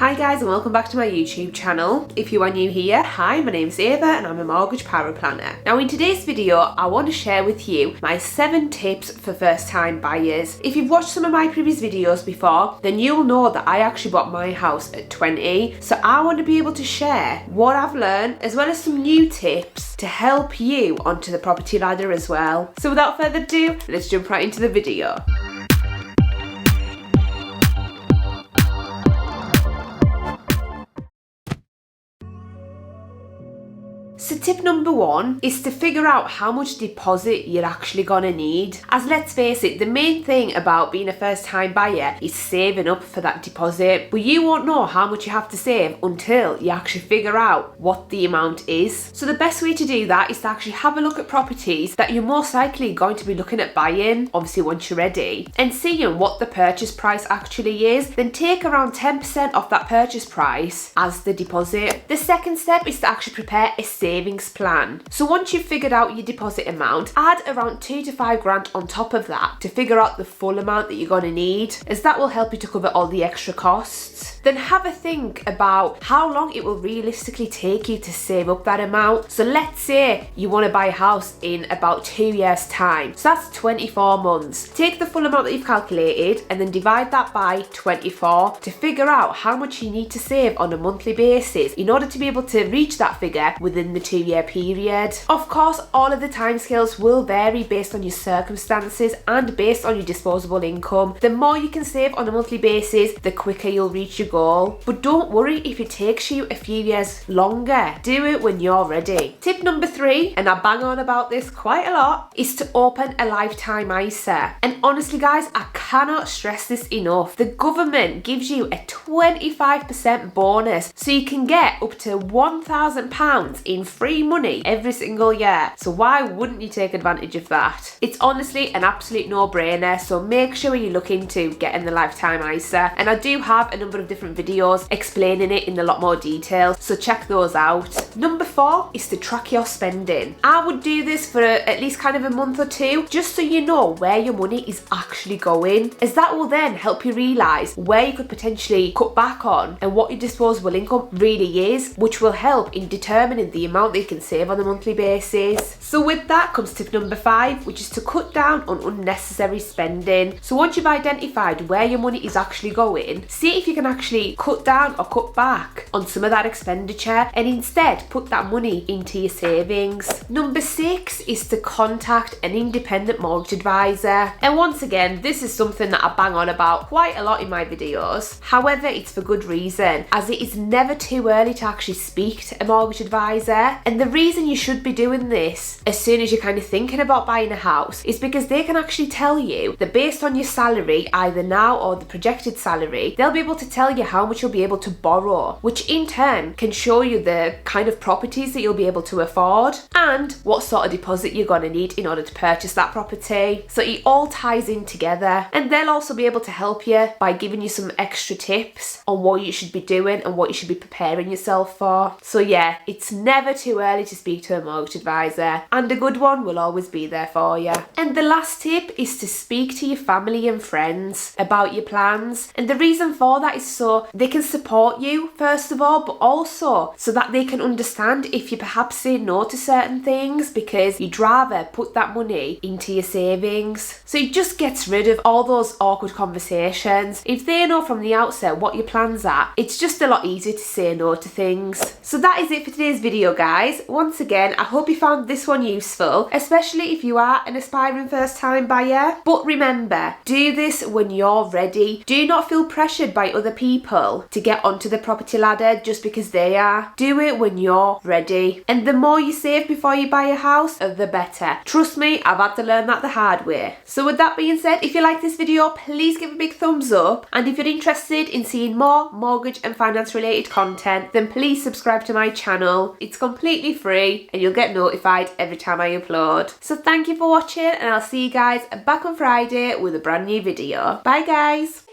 Hi guys and welcome back to my YouTube channel. If you are new here, hi, my name's Eva and I'm a mortgage power planner. Now in today's video, I want to share with you my 7 tips for first time buyers. If you've watched some of my previous videos before, then you'll know that I actually bought my house at 20. So I want to be able to share what I've learned as well as some new tips to help you onto the property ladder as well. So without further ado, let's jump right into the video. So tip number 1 is to figure out how much deposit you're actually gonna need. As let's face it, the main thing about being a first time buyer is saving up for that deposit. But you won't know how much you have to save until you actually figure out what the amount is. So the best way to do that is to actually have a look at properties that you're most likely going to be looking at buying, obviously once you're ready, and seeing what the purchase price actually is. Then take around 10% off that purchase price as the deposit. The second step is to actually prepare a savings plan. So once you've figured out your deposit amount, add around 2 to 5 grand on top of that to figure out the full amount that you're going to need, as that will help you to cover all the extra costs. Then have a think about how long it will realistically take you to save up that amount. So let's say you want to buy a house in about 2 years time, so that's 24 months. Take the full amount that you've calculated and then divide that by 24 to figure out how much you need to save on a monthly basis in order to be able to reach that figure within the 2-year period. Of course, all of the timescales will vary based on your circumstances and based on your disposable income. The more you can save on a monthly basis, the quicker you'll reach your goal. But don't worry if it takes you a few years longer. Do it when you're ready. Tip number 3, and I bang on about this quite a lot, is to open a lifetime ISA. And honestly guys, I cannot stress this enough. The government gives you a 25% bonus, so you can get up to £1,000 in free money every single year. So why wouldn't you take advantage of that? It's honestly an absolute no-brainer, so make sure you look into getting the lifetime ISA, and I do have a number of different videos explaining it in a lot more detail, so check those out. Number 4 is to track your spending. I would do this for at least kind of a month or 2, just so you know where your money is actually going, as that will then help you realise where you could potentially cut back on and what your disposable income really is, which will help in determining the amount that you can save on a monthly basis. So with that comes tip number 5, which is to cut down on unnecessary spending. So once you've identified where your money is actually going, see if you can actually cut down or cut back on some of that expenditure and instead put that money into your savings. Number 6 is to contact an independent mortgage advisor. And once again, this is something that I bang on about quite a lot in my videos. However, it's for good reason, as it is never too early to actually speak to a mortgage advisor. And the reason you should be doing this as soon as you're kind of thinking about buying a house is because they can actually tell you that based on your salary, either now or the projected salary, they'll be able to tell you how much you'll be able to borrow, which in turn can show you the kind of properties that you'll be able to afford and what sort of deposit you're going to need in order to purchase that property. So it all ties in together, and they'll also be able to help you by giving you some extra tips on what you should be doing and what you should be preparing yourself for. So yeah, it's never too early to speak to a mortgage advisor, and a good one will always be there for you. And the last tip is to speak to your family and friends about your plans, and the reason for that is so they can support you first of all, but also so that they can understand if you perhaps say no to certain things because you'd rather put that money into your savings. So it just gets rid of all those awkward conversations. If they know from the outset what your plans are, it's just a lot easier to say no to things. So that is it for today's video guys. Once again, I hope you found this one useful, especially if you are an aspiring first time buyer. But remember, do this when you're ready. Do not feel pressured by other people to get onto the property ladder just because they are. Do it when you're ready. And the more you save before you buy a house, the better. Trust me, I've had to learn that the hard way. So with that being said, if you like this video, please give a big thumbs up. And if you're interested in seeing more mortgage and finance related content, then please subscribe to my channel. It's completely free and you'll get notified every time I upload. So thank you for watching, and I'll see you guys back on Friday with a brand new video. Bye guys.